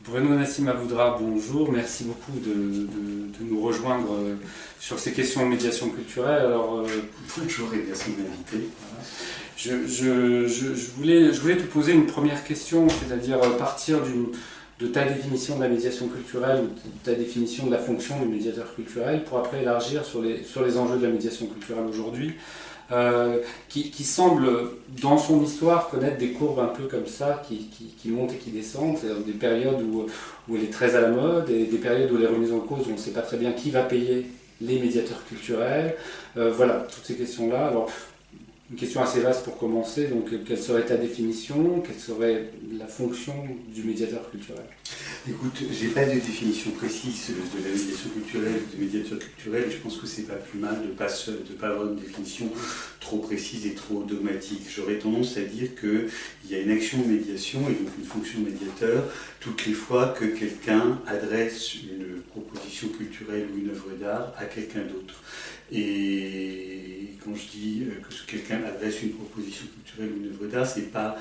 Bruno Nassim Avoudra, bonjour. Merci beaucoup de nous rejoindre sur ces questions de médiation culturelle. Alors, bonjour et merci de m'inviter. Je voulais te poser une première question, c'est-à-dire partir de ta définition de la médiation culturelle ou de ta définition de la fonction du médiateur culturel pour après élargir sur les enjeux de la médiation culturelle aujourd'hui. Qui semble, dans son histoire, connaître des courbes un peu comme ça, qui montent et qui descendent, c'est-à-dire des périodes où elle est très à la mode, et des périodes où elle est remise en cause, où on ne sait pas très bien qui va payer les médiateurs culturels. Voilà, toutes ces questions-là. Alors, une question assez vaste pour commencer, donc quelle serait ta définition, quelle serait la fonction du médiateur culturel? Écoute, j'ai pas de définition précise de la médiation culturelle ou du médiateur culturel, et je pense que c'est pas plus mal de pas avoir une définition trop précise et trop dogmatique. J'aurais tendance à dire qu'il y a une action de médiation et donc une fonction de médiateur toutes les fois que quelqu'un adresse une proposition culturelle ou une œuvre d'art à quelqu'un d'autre. Et quand je dis que quelqu'un adresse une proposition culturelle ou une œuvre d'art, c'est pas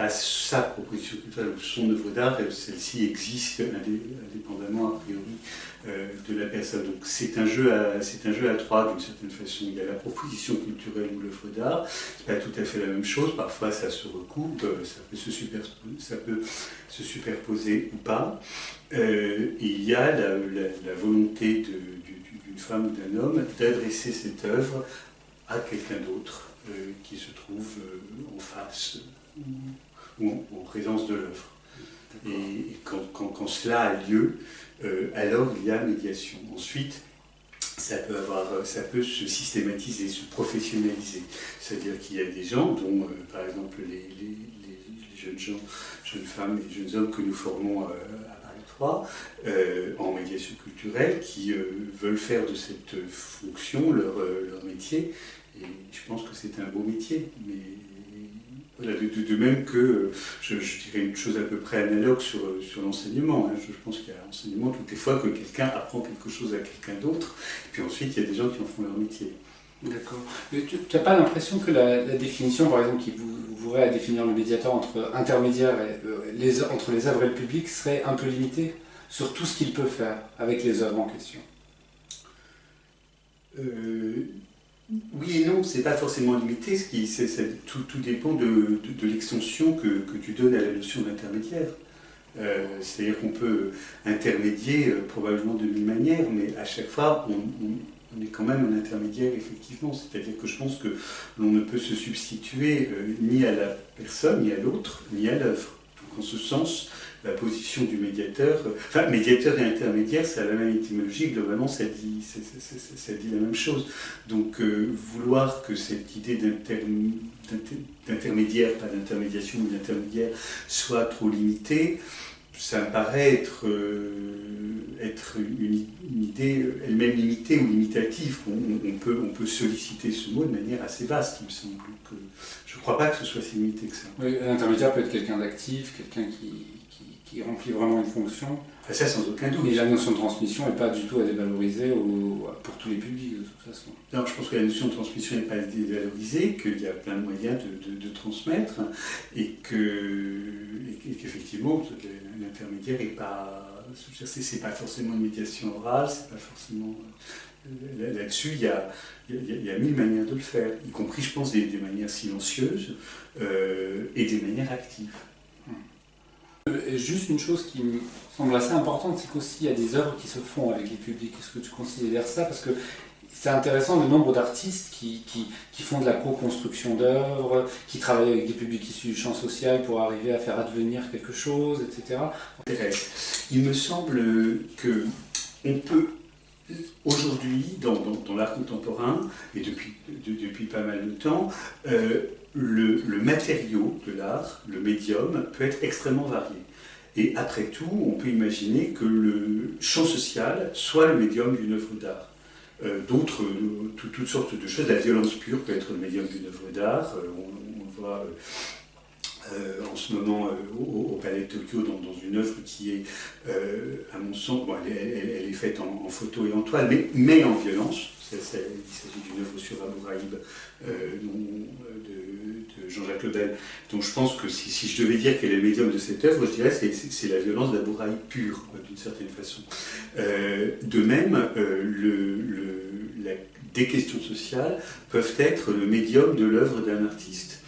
sa proposition culturelle ou son œuvre d'art, celle-ci existe indépendamment a priori de la personne. Donc c'est un jeu à trois d'une certaine façon. Il y a la proposition culturelle ou l'œuvre d'art, c'est pas tout à fait la même chose, parfois ça se recoupe, ça peut se superposer ou pas. Et il y a la volonté d'une femme ou d'un homme d'adresser cette œuvre à quelqu'un d'autre qui se trouve en face ou en présence de l'œuvre. Et quand cela a lieu, alors il y a médiation. Ensuite, ça peut se systématiser, se professionnaliser. C'est-à-dire qu'il y a des gens dont, par exemple, les jeunes femmes et jeunes hommes que nous formons à Paris 3, en médiation culturelle, qui veulent faire de cette fonction leur métier. Et je pense que c'est un beau métier. Mais voilà, de même que je dirais une chose à peu près analogue sur l'enseignement. Hein. Je pense qu'il y a l'enseignement toutes les fois que quelqu'un apprend quelque chose à quelqu'un d'autre. Puis ensuite, il y a des gens qui en font leur métier. D'accord. Mais tu n'as pas l'impression que la définition, par exemple, qui voudrait définir le médiateur entre intermédiaire et entre les œuvres et le public serait un peu limitée sur tout ce qu'il peut faire avec les œuvres en question? Oui et non, c'est pas forcément limité. Tout dépend de l'extension que tu donnes à la notion d'intermédiaire. C'est-à-dire qu'on peut intermédier probablement de mille manières, mais à chaque fois, on est quand même un intermédiaire, effectivement. C'est-à-dire que je pense que l'on ne peut se substituer ni à la personne, ni à l'autre, ni à l'œuvre. Donc en ce sens, la position du médiateur, médiateur et intermédiaire, c'est la même étymologie, globalement ça dit la même chose. Donc vouloir que cette idée d'intermédiaire, pas d'intermédiation, mais d'intermédiaire, soit trop limitée, ça me paraît être une idée elle-même limitée ou limitative. On peut solliciter ce mot de manière assez vaste, il me semble. Je ne crois pas que ce soit si limité que ça. Oui, l'intermédiaire peut être quelqu'un d'actif, quelqu'un qui remplit vraiment une fonction. Enfin, ça, sans aucun doute. Et la notion de transmission n'est pas du tout à dévaloriser pour tous les publics, de toute façon. Non, je pense que la notion de transmission n'est pas dévalorisée, qu'il y a plein de moyens de transmettre, et qu'effectivement, l'intermédiaire n'est pas... C'est pas forcément une médiation orale, c'est pas forcément... Là-dessus, il y a mille manières de le faire, y compris, je pense, des manières silencieuses et des manières actives. Et juste une chose qui me semble assez importante, c'est qu'aussi il y a des œuvres qui se font avec les publics. Est-ce que tu considères ça? Parce que c'est intéressant le nombre d'artistes qui font de la co-construction d'œuvres, qui travaillent avec des publics issus du champ social pour arriver à faire advenir quelque chose, etc. Il me semble qu'on peut, aujourd'hui, dans l'art contemporain, et depuis pas mal de temps, le matériau de l'art, le médium, peut être extrêmement varié. Et après tout, on peut imaginer que le champ social soit le médium d'une œuvre d'art. Toutes sortes de choses, la violence pure peut être le médium d'une œuvre d'art. On voit en ce moment au Palais de Tokyo dans une œuvre qui est, à mon sens, bon, elle est faite en photo et en toile, mais en violence. Il s'agit d'une œuvre sur Abu Ghraib de Jean-Jacques Lebel. Donc je pense que si je devais dire quel est le médium de cette œuvre, je dirais que c'est la violence d'Abu Ghraib pure, d'une certaine façon. De même, des questions sociales peuvent être le médium de l'œuvre d'un artiste.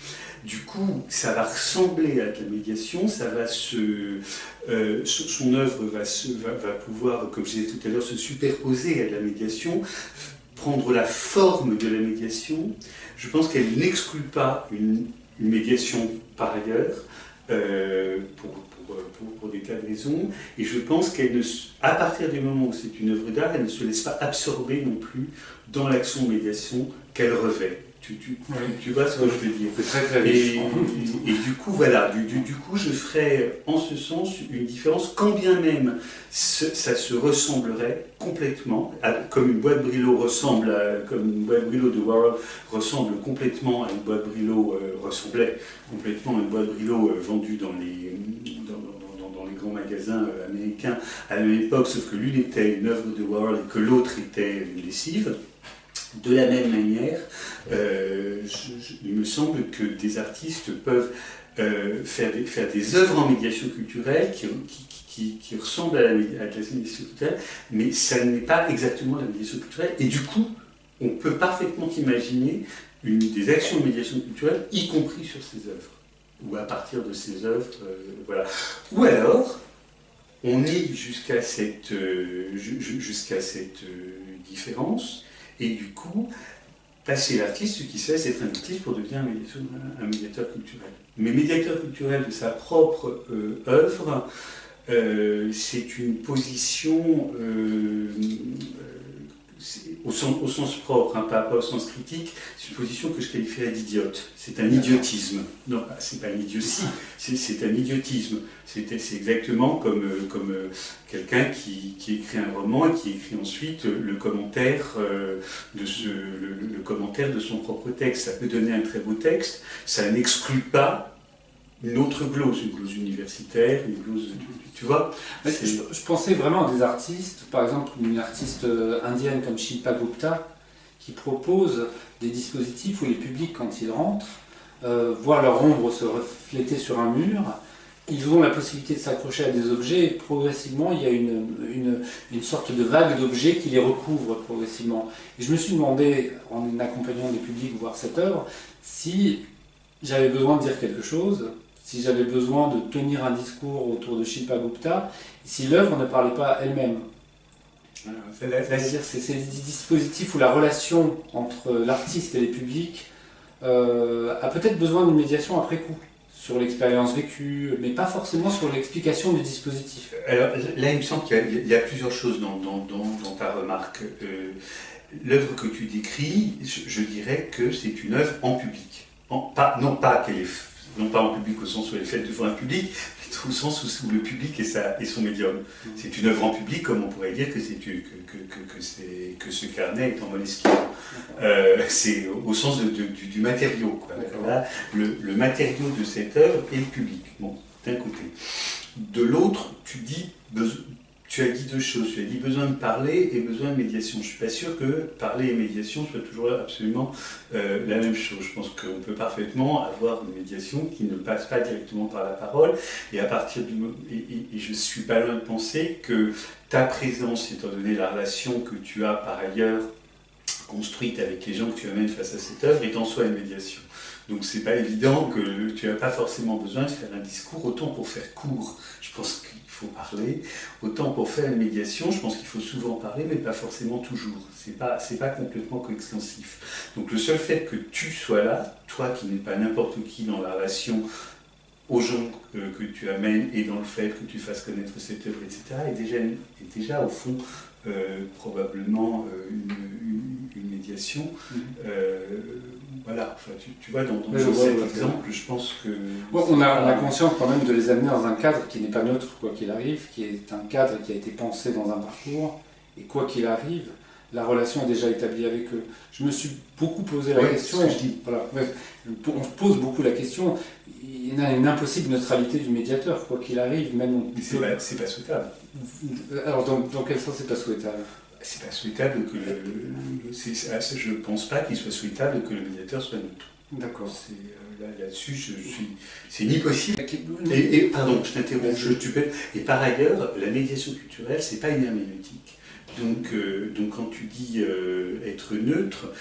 Du coup, ça va ressembler à de la médiation, ça va son œuvre va pouvoir, comme je disais tout à l'heure, se superposer à de la médiation, prendre la forme de la médiation. Je pense qu'elle n'exclut pas une médiation par ailleurs, pour des tas de raisons, et je pense à partir du moment où c'est une œuvre d'art, elle ne se laisse pas absorber non plus dans l'action de médiation qu'elle revêt. Tu vois ce que je veux dire? C'est très très riche. Et du coup, voilà, du coup, je ferais en ce sens une différence, quand bien même ça se ressemblerait complètement, comme une boîte Brillo comme une boîte Brillo de Warhol ressemble complètement à une boîte Brillo, ressemblait complètement à une boîte Brillo vendue dans les grands magasins américains à la même époque, sauf que l'une était une œuvre de Warhol et que l'autre était une lessive. De la même manière, il me semble que des artistes peuvent faire des œuvres en médiation culturelle qui ressemblent à la médiation culturelle, mais ça n'est pas exactement la médiation culturelle. Et du coup, on peut parfaitement imaginer des actions de médiation culturelle, y compris sur ces œuvres, ou à partir de ces œuvres. Voilà. Ou alors, on est jusqu'à cette différence. Et du coup, passer l'artiste, ce qui se fait, c'est être un artiste pour devenir un médiateur culturel. Mais médiateur culturel de sa propre œuvre, c'est une position au sens propre, hein, pas au sens critique, c'est une position que je qualifierais d'idiote. C'est un idiotisme. Non, c'est pas une idiotie, c'est un idiotisme. C'est exactement comme quelqu'un qui écrit un roman et qui écrit ensuite le commentaire de son propre texte. Ça peut donner un très beau texte, ça n'exclut pas une autre glose, une glose universitaire, une glose... Tu vois, je pensais vraiment à des artistes, par exemple une artiste indienne comme Shilpa Gupta, qui propose des dispositifs où les publics, quand ils rentrent, voient leur ombre se refléter sur un mur. Ils ont la possibilité de s'accrocher à des objets et progressivement il y a une sorte de vague d'objets qui les recouvre progressivement. Et je me suis demandé, en accompagnant des publics voir cette œuvre, si j'avais besoin de dire quelque chose, si j'avais besoin de tenir un discours autour de Shilpa Gupta, si l'œuvre ne parlait pas elle-même. C'est-à-dire c'est ces dispositifs où la relation entre l'artiste et les publics a peut-être besoin d'une médiation après coup, sur l'expérience vécue, mais pas forcément sur l'explication du dispositif. Alors là, il me semble qu'il y a plusieurs choses dans ta remarque. L'œuvre que tu décris, je dirais que c'est une œuvre en public. Non pas en public au sens où elle est faite devant un public, mais au sens où le public est son médium. C'est une œuvre en public, comme on pourrait dire que ce carnet est en Moleskine. C'est au sens du matériau. Quoi. Là, le matériau de cette œuvre est le public, bon, d'un côté. De l'autre, tu as dit deux choses. Tu as dit besoin de parler et besoin de médiation. Je ne suis pas sûr que parler et médiation soient toujours absolument la même chose. Je pense qu'on peut parfaitement avoir une médiation qui ne passe pas directement par la parole. Et à partir et je ne suis pas loin de penser que ta présence, étant donné la relation que tu as par ailleurs construite avec les gens que tu amènes face à cette œuvre, est en soi une médiation. Donc c'est pas évident que tu n'as pas forcément besoin de faire un discours, autant pour faire court, je pense qu'il faut parler, autant pour faire une médiation, je pense qu'il faut souvent parler, mais pas forcément toujours. C'est pas complètement coextensif. Donc le seul fait que tu sois là, toi qui n'es pas n'importe qui dans la relation aux gens que tu amènes et dans le fait que tu fasses connaître cette œuvre, etc., est déjà au fond probablement une médiation. Voilà, enfin, tu vois, dans cet exemple, je pense que... On a conscience quand même de les amener dans un cadre qui n'est pas neutre, quoi qu'il arrive, qui est un cadre qui a été pensé dans un parcours, et quoi qu'il arrive, la relation est déjà établie avec eux. Je me suis beaucoup posé la question. C'est ce que je dis. Voilà, ouais, on se pose beaucoup la question. Il y a une impossible neutralité du médiateur, quoi qu'il arrive. Même c'est pas souhaitable. Alors, dans quel sens c'est pas souhaitable? C'est pas souhaitable que je ne pense pas qu'il soit souhaitable que le médiateur soit neutre. D'accord. Là-dessus, c'est ni possible. Et pardon, je t'interromps, et par ailleurs, la médiation culturelle, c'est pas une herméneutique. Donc quand tu dis être neutre,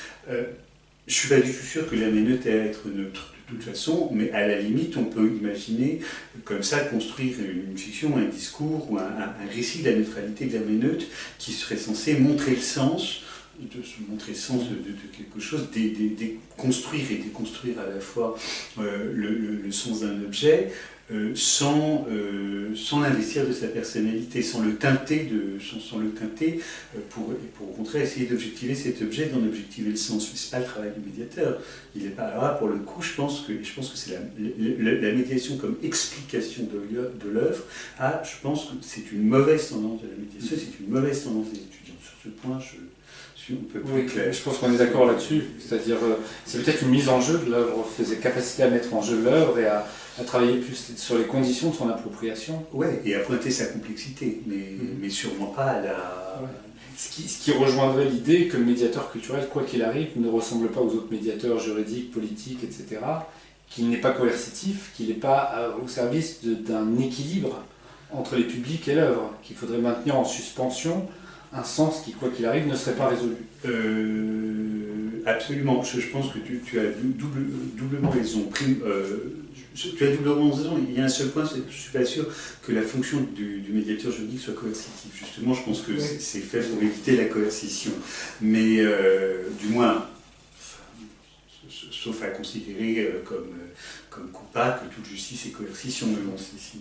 je suis pas du tout sûr que l'herméneute est à être neutre. De toute façon, mais à la limite, on peut imaginer comme ça construire une fiction, un discours ou un récit de la neutralité de l'herméneute qui serait censé montrer le sens de quelque chose, construire et déconstruire à la fois le sens d'un objet sans l'investir de sa personnalité, sans le teinter, pour au contraire essayer d'objectiver cet objet, d'en objectiver le sens. Mais ce n'est pas le travail du médiateur. Il est pas, alors là, pour le coup, je pense que c'est la médiation comme explication de l'œuvre. Je pense que c'est une mauvaise tendance de la médiation, c'est une mauvaise tendance des étudiants. Sur ce point, on peut plus clair. Je pense qu'on est d'accord là-dessus. C'est-à-dire, c'est peut-être une mise en jeu de l'œuvre, ses capacités à mettre en jeu l'œuvre et à travailler plus sur les conditions de son appropriation. Ouais, et à pointer sa complexité, mais sûrement pas à la... Ouais. Ce qui rejoindrait l'idée que le médiateur culturel, quoi qu'il arrive, ne ressemble pas aux autres médiateurs juridiques, politiques, etc., qu'il n'est pas coercitif, qu'il n'est pas au service d'un équilibre entre les publics et l'œuvre, qu'il faudrait maintenir en suspension un sens qui, quoi qu'il arrive, ne serait pas résolu. Absolument. Je pense que tu as doublement raison. Tu as doublement raison. Il y a un seul point, je ne suis pas sûr que la fonction du médiateur juridique soit coercitive. Justement, je pense que c'est fait pour éviter la coercition. Mais du moins, sauf à considérer comme coupable que toute justice est coercition. Mais bon, si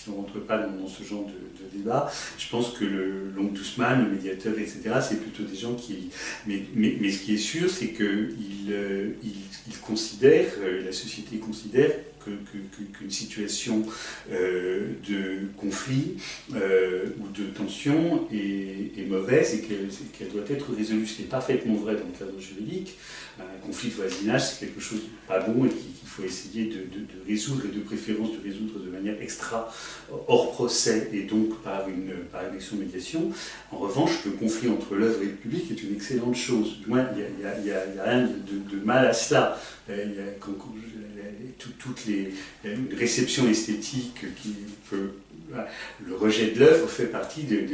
on ne rentre pas dans ce genre de débat, je pense que l'oncle Douceman, le médiateur, etc., c'est plutôt des gens qui... Mais ce qui est sûr, c'est qu'ils considèrent, la société considère qu'une situation de conflit ou de tension est mauvaise et qu'elle doit être résolue. Ce qui est parfaitement vrai dans le cadre juridique. Un conflit de voisinage, c'est quelque chose de pas bon et qu'il faut essayer de résoudre, et de préférence de résoudre de manière hors procès et donc par une action de médiation. En revanche, le conflit entre l'œuvre et le public est une excellente chose. Du moins, il n'y a rien de mal à cela. Toutes les réceptions esthétiques le rejet de l'œuvre fait partie des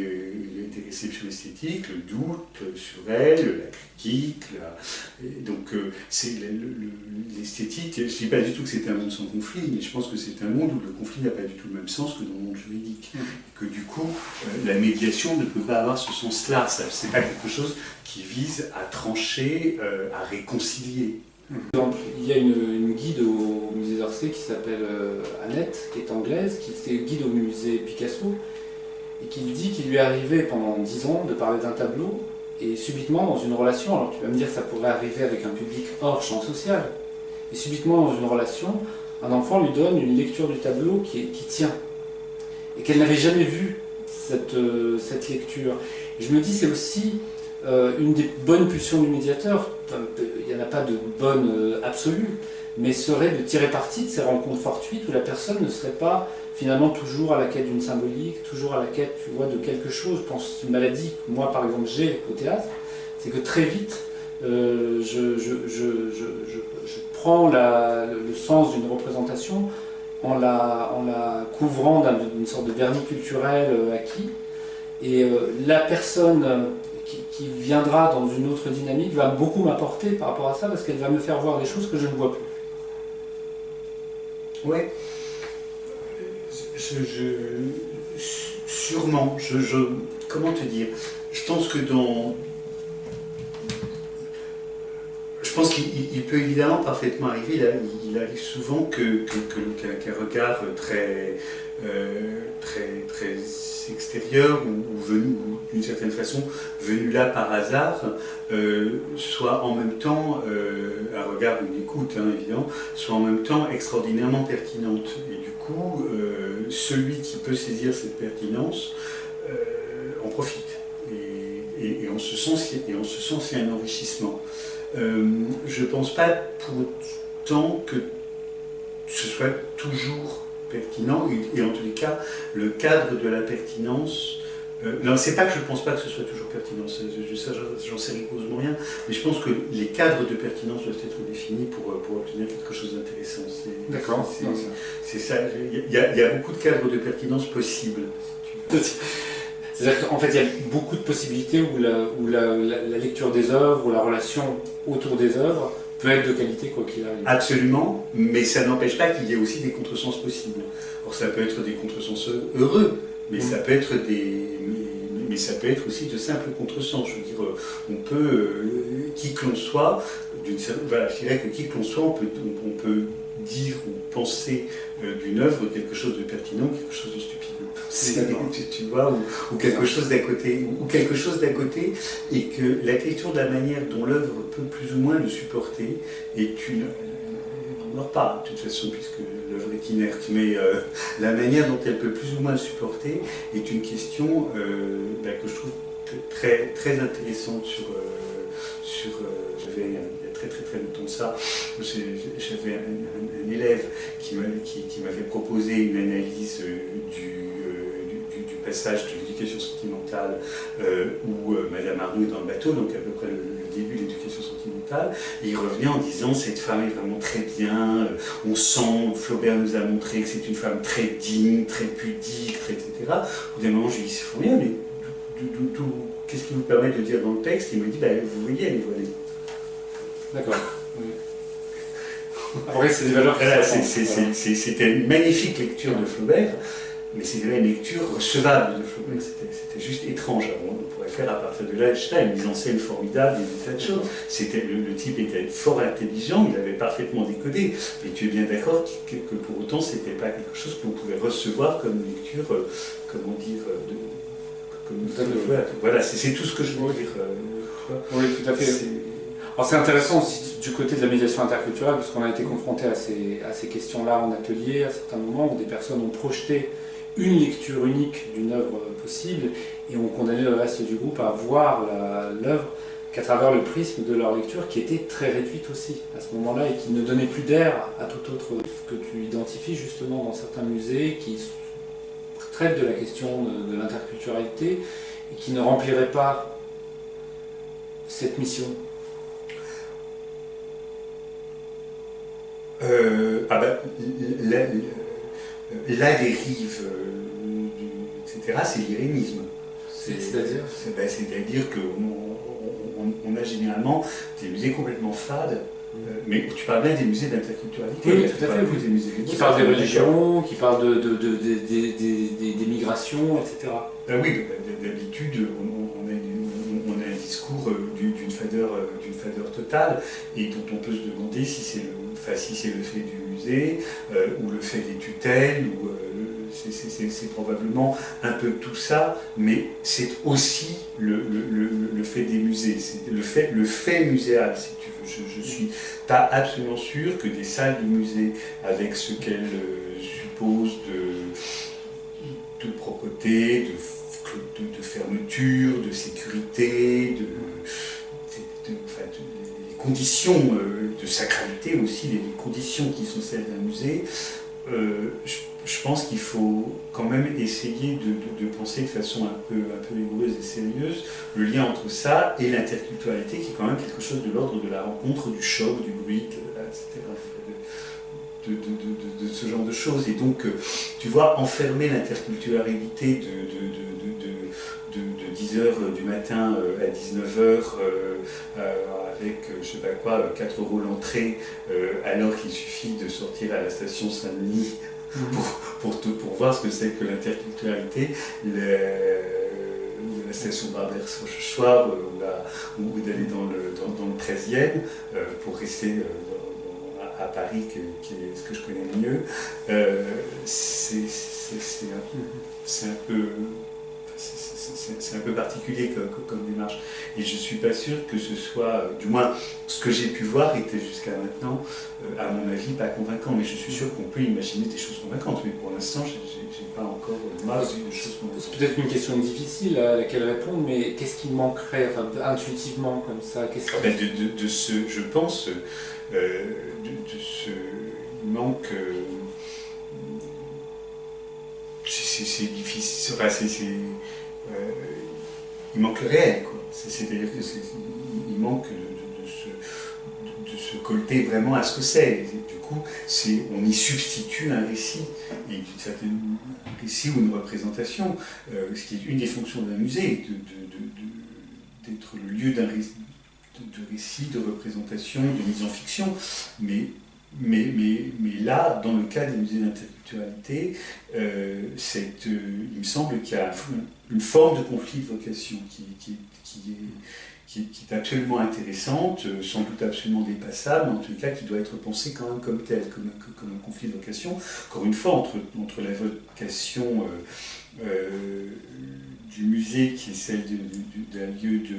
réceptions esthétiques, le doute sur elle, la critique. Donc c'est l'esthétique. Je ne dis pas du tout que c'est un monde sans conflit, mais je pense que c'est un monde où le conflit n'a pas du tout le même sens que dans le monde juridique. Et que du coup, la médiation ne peut pas avoir ce sens-là. Ce n'est pas quelque chose qui vise à trancher, à réconcilier. Donc, il y a une guide au musée d'Orsay qui s'appelle Annette, qui est anglaise, qui était guide au musée Picasso, et qui dit qu'il lui est arrivé pendant 10 ans de parler d'un tableau, et subitement dans une relation, alors tu vas me dire que ça pourrait arriver avec un public hors champ social, et subitement dans une relation, un enfant lui donne une lecture du tableau qui tient, et qu'elle n'avait jamais vu cette lecture. Et je me dis, c'est aussi une des bonnes pulsions du médiateur. Il n'y en a pas de bonne absolue, mais serait de tirer parti de ces rencontres fortuites où la personne ne serait pas finalement toujours à la quête d'une symbolique, toujours à la quête, tu vois, de quelque chose. Je pense une maladie que moi par exemple j'ai au théâtre, c'est que très vite je prends le sens d'une représentation en la couvrant d'une sorte de vernis culturel acquis, et la personne qui viendra dans une autre dynamique va beaucoup m'apporter par rapport à ça, parce qu'elle va me faire voir des choses que je ne vois plus. Ouais. Sûrement. Comment te dire? Je pense que je pense qu'il peut évidemment parfaitement arriver, il arrive souvent qu'un regard très extérieur ou venu d'une certaine façon, venu là par hasard, soit en même temps, un regard ou une écoute évidemment, soit en même temps extraordinairement pertinente. Et du coup, celui qui peut saisir cette pertinence en profite. et en ce sens, il y a un enrichissement. Je ne pense pas pour autant que ce soit toujours pertinent, et en tous les cas, le cadre de la pertinence. Non, c'est pas que je ne pense pas que ce soit toujours pertinent, j'en sais rigoureusement rien, mais je pense que les cadres de pertinence doivent être définis pour obtenir quelque chose d'intéressant. D'accord. C'est ça, il y a beaucoup de cadres de pertinence possibles. C'est-à-dire qu'en fait, il y a beaucoup de possibilités où la lecture des œuvres, ou la relation autour des œuvres peut être de qualité quoi qu'il arrive. Absolument, mais ça n'empêche pas qu'il y ait aussi des contresens possibles. Alors ça peut être des contresens heureux, mais ça peut être mais ça peut être aussi de simples contresens. Je veux dire, on peut, qui que l'on soit, voilà, je dirais que qui que l'on soit, on peut dire ou penser d'une œuvre quelque chose de pertinent, quelque chose de stupide. Tu vois, ou quelque chose d'à côté, et que la question de la manière dont l'œuvre peut plus ou moins le supporter est une. On n'en reparle de toute façon, puisque l'œuvre est inerte, mais la manière dont elle peut plus ou moins le supporter est une question que je trouve très, très intéressante j'avais il y a très très très longtemps de ça, j'avais un élève qui m'avait proposé une analyse du passage de l'éducation sentimentale où Madame Arnaud est dans le bateau, donc à peu près le début de l'éducation sentimentale, et il revenait en disant cette femme est vraiment très bien, on sent, Flaubert nous a montré que c'est une femme très digne, très pudique, etc. Au bout d'un moment je lui dis c'est fort bien, mais qu'est-ce qui vous permet de dire dans le texte? Il me dit vous voyez, elle est voilée. D'accord. Oui. Après, c'est des valeurs qui c'était une magnifique lecture de Flaubert, mais c'était une lecture recevable de Flaubert. C'était juste étrange. Alors, on pourrait faire à partir de là une mise en scène formidable, des tas de choses. Le type était fort intelligent, il avait parfaitement décodé. Mais tu es bien d'accord que pour autant, c'était pas quelque chose qu'on pouvait recevoir comme lecture, comment dire, voilà, c'est tout ce que je veux dire. Oui, tout à fait. Alors c'est intéressant aussi du côté de la médiation interculturelle, parce qu'on a été confronté à ces questions-là en atelier, à certains moments où des personnes ont projeté une lecture unique d'une œuvre possible et ont condamné le reste du groupe à voir l'œuvre qu'à travers le prisme de leur lecture, qui était très réduite aussi à ce moment-là et qui ne donnait plus d'air à tout autre que tu identifies justement dans certains musées qui traitent de la question de l'interculturalité et qui ne rempliraient pas cette mission. La dérive, etc., c'est l'irénisme. C'est-à-dire C'est-à-dire qu'on a généralement des musées complètement fades, mais tu parles bien des musées d'interculturalité. Oui, tout à fait. Des musées qui parlent des religions, qui parlent des migrations, etc. Oui, d'habitude, on a un discours d'une fadeur totale, et dont on peut se demander si c'est le fait du musée, ou le fait des tutelles, ou c'est probablement un peu tout ça, mais c'est aussi le fait des musées, c'est le fait muséal, si tu veux. Je ne suis pas absolument sûr que des salles du musée, avec ce qu'elles supposent de propreté, de fermeture, de sécurité, les conditions de sacralité aussi, les conditions qui sont celles d'un musée, je pense qu'il faut quand même essayer de penser de façon un peu rigoureuse et sérieuse le lien entre ça et l'interculturalité, qui est quand même quelque chose de l'ordre de la rencontre, du choc, du bruit, etc. De ce genre de choses. Et donc, tu vois, enfermer l'interculturalité de 10h du matin à 19h avec, je sais pas quoi, 4 € l'entrée, alors qu'il suffit de sortir à la station Saint-Denis pour voir ce que c'est que l'interculturalité, la station Barbès-Rochechouart, ou d'aller dans le 13e, pour rester à Paris, qui est ce que je connais le mieux, c'est un peu... c'est un peu particulier comme démarche. Et je ne suis pas sûr que ce soit, du moins ce que j'ai pu voir était jusqu'à maintenant, à mon avis, pas convaincant. Mais je suis sûr qu'on peut imaginer des choses convaincantes. Mais pour l'instant, je n'ai pas encore masse de choses convaincantes. C'est peut-être une question difficile à laquelle répondre, mais qu'est-ce qui manquerait, enfin, intuitivement comme ça Je pense, il manque. C'est difficile. Enfin, il manque le réel, quoi. C'est-à-dire qu'il manque de se colter vraiment à ce que c'est. Du coup, on y substitue un récit, et un récit ou une représentation, ce qui est une des fonctions d'un musée, d'être le lieu d'un récit, de représentation, de mise en fiction. Mais là, dans le cas des musées d'interculturalité, il me semble qu'il y a une forme de conflit de vocation qui est absolument intéressante, sans doute absolument dépassable, mais en tout cas qui doit être pensée quand même comme tel, comme un conflit de vocation. Encore une fois, entre la vocation du musée, qui est celle d'un lieu de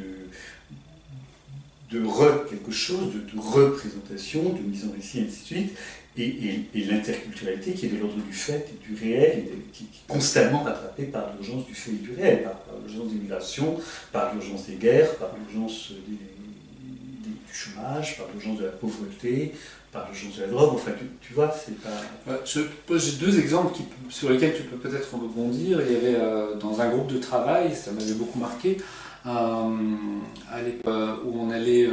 quelque chose, de représentation, de mise en récit, et ainsi de suite, et l'interculturalité qui est de l'ordre du fait et du réel, et qui est constamment rattrapée par l'urgence du fait et du réel, par l'urgence des migrations, par l'urgence des guerres, par l'urgence du chômage, par l'urgence de la pauvreté, par l'urgence de la drogue. Enfin, tu vois, c'est pas... J'ai deux exemples sur lesquels tu peux peut-être rebondir. Il y avait dans un groupe de travail, ça m'avait beaucoup marqué, à l'époque où on avait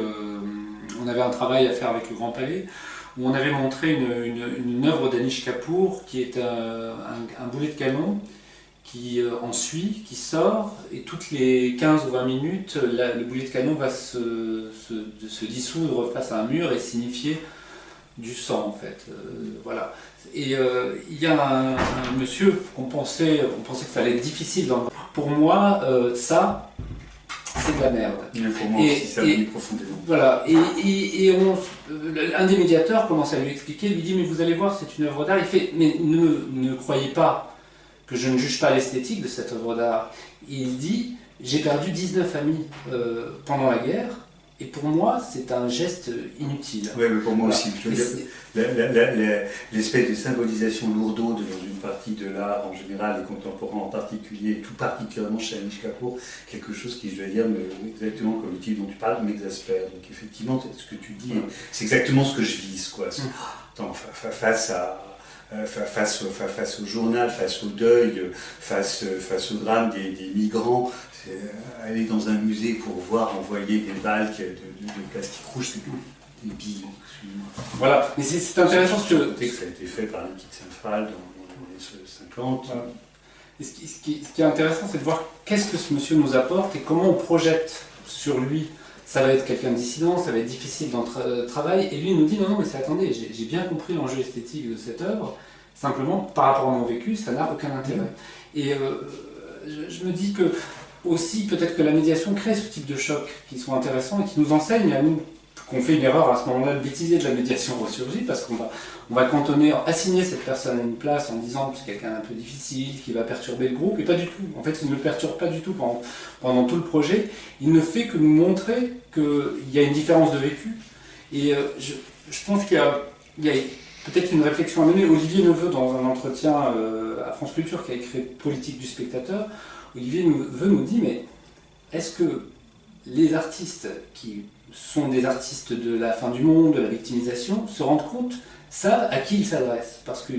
un travail à faire avec le Grand Palais, où on avait montré une œuvre d'Anish Kapoor qui est un boulet de canon qui en suit, qui sort, et toutes les 15 ou 20 minutes, le boulet de canon va se dissoudre face à un mur et signifier du sang, en fait. Voilà. Et il y a un monsieur qu'on pensait que ça allait être difficile. Pour moi, ça, c'est de la merde. Mais pour moi aussi, ça me profondément. Voilà. Un des médiateurs commence à lui expliquer, lui dit, mais vous allez voir, c'est une œuvre d'art. Il fait, mais ne croyez pas que je ne juge pas l'esthétique de cette œuvre d'art. Il dit, j'ai perdu 19 amis pendant la guerre, et pour moi, c'est un geste inutile. Oui, mais pour moi aussi. L'espèce de symbolisation lourdaude dans une partie de l'art en général, et contemporain en particulier, et tout particulièrement chez Anish Kapoor, quelque chose qui, je dois dire, exactement comme le type dont tu parles, m'exaspère. Donc effectivement, ce que tu dis, c'est exactement ce que je vise, quoi. Face au journal, face au deuil, face au drame des migrants, aller dans un musée pour voir envoyer des balles de plastique rouge, c'est débile. Voilà, mais c'est intéressant parce que ça a été fait par Nikit Saint-Phal dans les années 50. Voilà. Et ce qui est intéressant, c'est de voir qu'est-ce que ce monsieur nous apporte et comment on projette sur lui. Ça va être quelqu'un de dissident, ça va être difficile dans le travail, et lui il nous dit non, mais attendez, j'ai bien compris l'enjeu esthétique de cette œuvre, simplement par rapport à mon vécu, ça n'a aucun intérêt. Et je me dis que aussi peut-être que la médiation crée ce type de chocs qui sont intéressants et qui nous enseignent à nous, qu'on fait une erreur à ce moment-là, le bêtisier de la médiation ressurgit, parce qu'on va cantonner, assigner cette personne à une place en disant que c'est quelqu'un d'un peu difficile, qui va perturber le groupe, et pas du tout. En fait, il ne le perturbe pas du tout pendant tout le projet. Il ne fait que nous montrer qu'il y a une différence de vécu. Et je pense qu'il y a peut-être une réflexion à mener. Olivier Neveu, dans un entretien à France Culture, qui a écrit Politique du spectateur, Olivier Neveu nous dit, mais est-ce que les artistes qui sont des artistes de la fin du monde, de la victimisation, se rendent compte, ça, à qui ils s'adressent? Parce que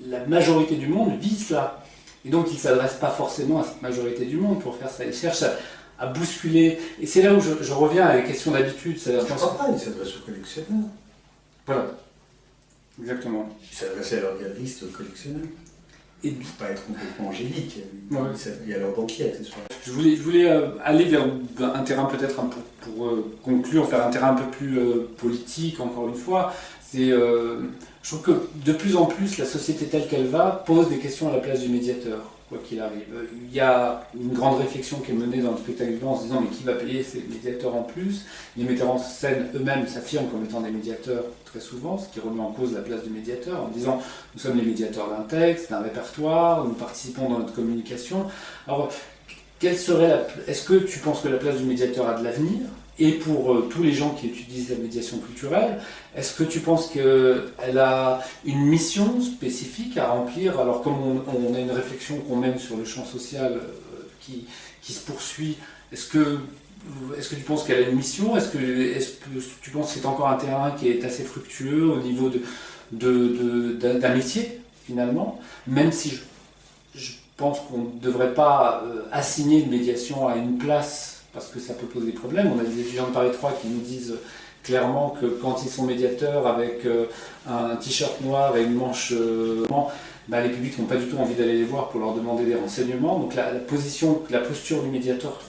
la majorité du monde vit cela. Et donc ils ne s'adressent pas forcément à cette majorité du monde pour faire ça. Ils cherchent à bousculer. Et c'est là où je reviens à la question d'habitude. Je ne crois pas, ils s'adressent aux collectionneurs. Voilà. Exactement. Ils s'adressent à leurs galeristes, aux collectionneurs. Et ne pas être complètement angélique. Il y a leur banquier accessoirement. Je voulais aller vers un terrain peut-être pour conclure, faire un terrain un peu plus politique, encore une fois. Je trouve que de plus en plus, la société telle qu'elle va pose des questions à la place du médiateur. quoi qu'il arrive. Il y a une grande réflexion qui est menée dans le spectacle vivant en se disant mais qui va payer ces médiateurs en plus? Les metteurs en scène eux-mêmes s'affirment comme étant des médiateurs très souvent, ce qui remet en cause la place du médiateur en disant nous sommes les médiateurs d'un texte, d'un répertoire, nous participons dans notre communication. Alors, est-ce que tu penses que la place du médiateur a de l'avenir? Et pour tous les gens qui utilisent la médiation culturelle, est-ce que tu penses qu'elle a une mission spécifique à remplir? Alors comme on a une réflexion qu'on mène sur le champ social qui se poursuit, est-ce que tu penses qu'elle a une mission? Est-ce que tu penses que c'est encore un terrain qui est assez fructueux au niveau d'un métier, finalement? Même si je pense qu'on ne devrait pas assigner une médiation à une place, parce que ça peut poser des problèmes. On a des étudiants de Paris 3 qui nous disent clairement que quand ils sont médiateurs avec un t-shirt noir et une manche, les publics n'ont pas du tout envie d'aller les voir pour leur demander des renseignements. Donc la posture du médiateur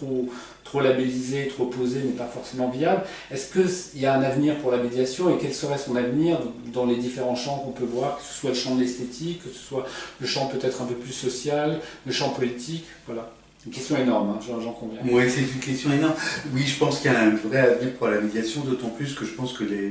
trop labellisée, trop posée n'est pas forcément viable. Est-ce qu'il y a un avenir pour la médiation et quel serait son avenir dans les différents champs qu'on peut voir, que ce soit le champ de l'esthétique, que ce soit le champ peut-être un peu plus social, le champ politique, voilà. Une question énorme, hein, j'en conviens. Oui, c'est une question énorme. Oui, je pense qu'il y a un vrai avenir pour la médiation, d'autant plus que je pense que les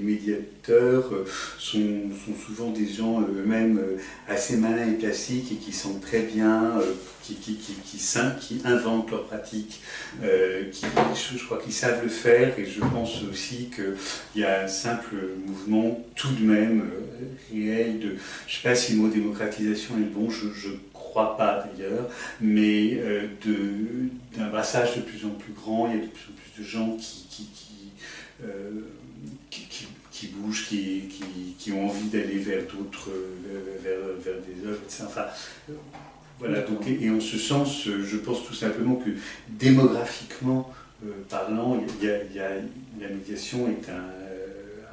médiateurs sont souvent des gens eux-mêmes assez malins et plastiques et qui sentent très bien, qui inventent leurs pratiques, je crois qu'ils savent le faire, et je pense aussi qu'il y a un simple mouvement tout de même réel de, je ne sais pas si le mot démocratisation est le bon, je crois pas d'ailleurs, mais d'un brassage de plus en plus grand. Il y a de plus en plus de gens qui bougent, qui ont envie d'aller vers d'autres, vers des œuvres, etc. Enfin, voilà, donc, et en ce sens, je pense tout simplement que démographiquement parlant, la médiation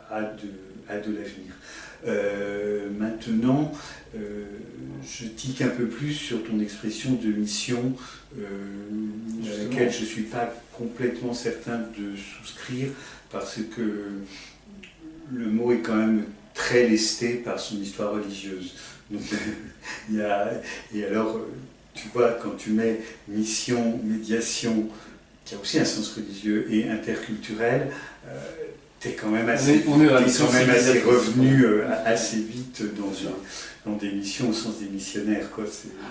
a de l'avenir. Maintenant, je tique un peu plus sur ton expression de mission, à laquelle je ne suis pas complètement certain de souscrire, parce que le mot est quand même très lesté par son histoire religieuse. Donc, et alors, tu vois, quand tu mets mission, médiation, qui a aussi un sens religieux, et interculturel, t'es quand même assez revenu assez vite dans des missions au sens des missionnaires, quoi.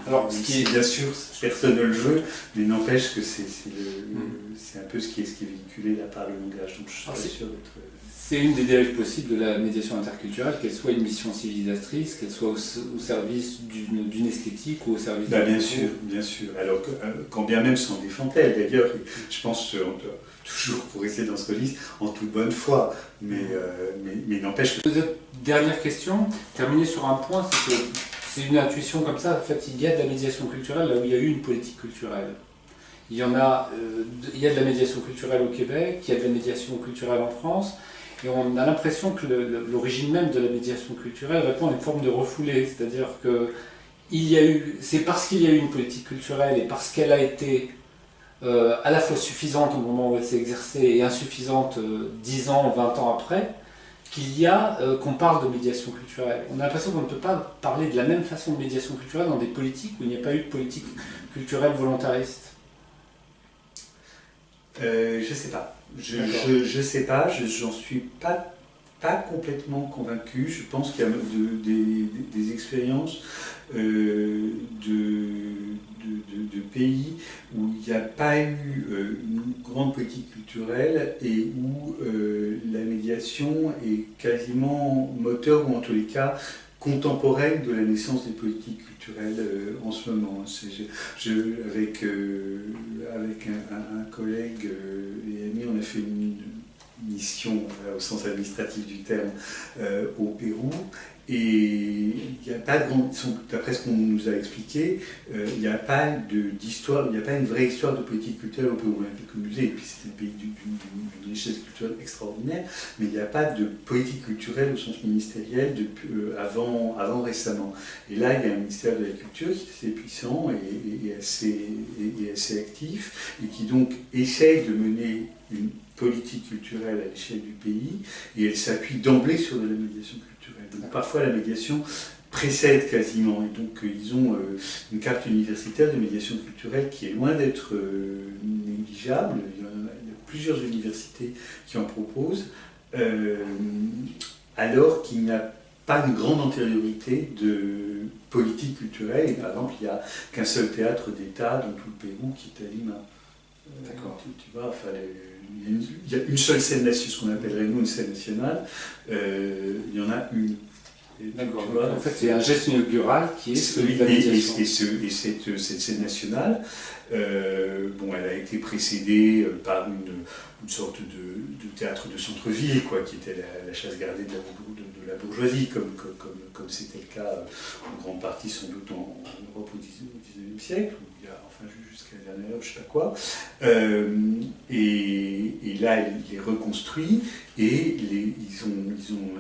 Alors, bien sûr, personne ne le veut, mais n'empêche que c'est un peu ce qui est véhiculé là par le langage. Donc je suis pas sûr d'être... C'est une des dérives possibles de la médiation interculturelle, qu'elle soit une mission civilisatrice, qu'elle soit au service d'une esthétique ou au service bien sûr, bien sûr. Alors, quand bien même s'en défend-elle, d'ailleurs, je pense toujours pour essayer dans ce registre, en toute bonne foi, mais n'empêche que... Dernière question, terminer sur un point, c'est que c'est une intuition comme ça, en fait, il y a de la médiation culturelle là où il y a eu une politique culturelle. Il y a de la médiation culturelle au Québec, il y a de la médiation culturelle en France, et on a l'impression que l'origine même de la médiation culturelle répond à une forme de refoulé, c'est-à-dire que c'est parce qu'il y a eu une politique culturelle et parce qu'elle a été à la fois suffisante au moment où elle s'est exercée et insuffisante 10 ans, 20 ans après, qu'on parle de médiation culturelle. On a l'impression qu'on ne peut pas parler de la même façon de médiation culturelle dans des politiques où il n'y a pas eu de politique culturelle volontariste. Je sais pas. Je sais pas, j'en suis pas complètement convaincu. Je pense qu'il y a des expériences de pays où il n'y a pas eu une grande politique culturelle et où la médiation est quasiment moteur, ou en tous les cas contemporaine de la naissance des politiques culturelles en ce moment. Avec un collègue et ami, on a fait une mission, au sens administratif du terme, au Pérou. Et il n'y a pas de grande, d'après ce qu'on nous a expliqué, il n'y a pas d'histoire, il n'y a pas une vraie histoire de politique culturelle au Pérou. On a quelques musées, et puis c'est un pays d'une richesse culturelle extraordinaire, mais il n'y a pas de politique culturelle au sens ministériel avant récemment. Et là, il y a un ministère de la Culture qui est assez puissant et assez actif, et qui donc essaye de mener une politique culturelle à l'échelle du pays, et elle s'appuie d'emblée sur de la médiation culturelle. Donc parfois la médiation précède quasiment. Et donc ils ont une carte universitaire de médiation culturelle qui est loin d'être négligeable. Il y a plusieurs universités qui en proposent, alors qu'il n'y a pas une grande antériorité de politique culturelle. Et par exemple, il n'y a qu'un seul théâtre d'État dans tout le Pérou qui est à Lima. D'accord. Tu vois, enfin, il y a une seule scène nationale, ce qu'on appellerait nous une scène nationale. Il y en a une. D'accord. En fait, c'est un geste inaugural qui est celui de la médiation. Et cette scène nationale, bon, elle a été précédée par une sorte de théâtre de centre-ville, quoi, qui était la chasse gardée de la bourgeoisie, comme c'était le cas en grande partie sans doute en Europe au XIXe siècle, où il y a, enfin, jusqu'à la dernière heure, je ne sais pas quoi. Et là, il est reconstruit, et ils ont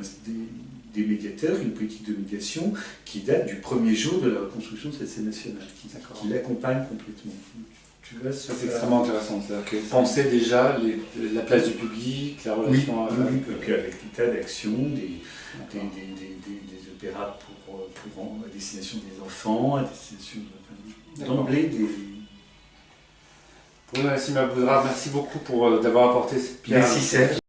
des médiateurs, une politique de médiation qui date du premier jour de la reconstruction de cette scène nationale, qui l'accompagne complètement. Tu vois, c'est extrêmement intéressant. C'est-à-dire que penser déjà la place du public, la relation avec... Et puis avec des tas d'actions, des opéras à destination des enfants, à destination d'emblée des... Bruno Nassim Aboudrab, merci beaucoup d'avoir apporté cette pierre. Merci Serge.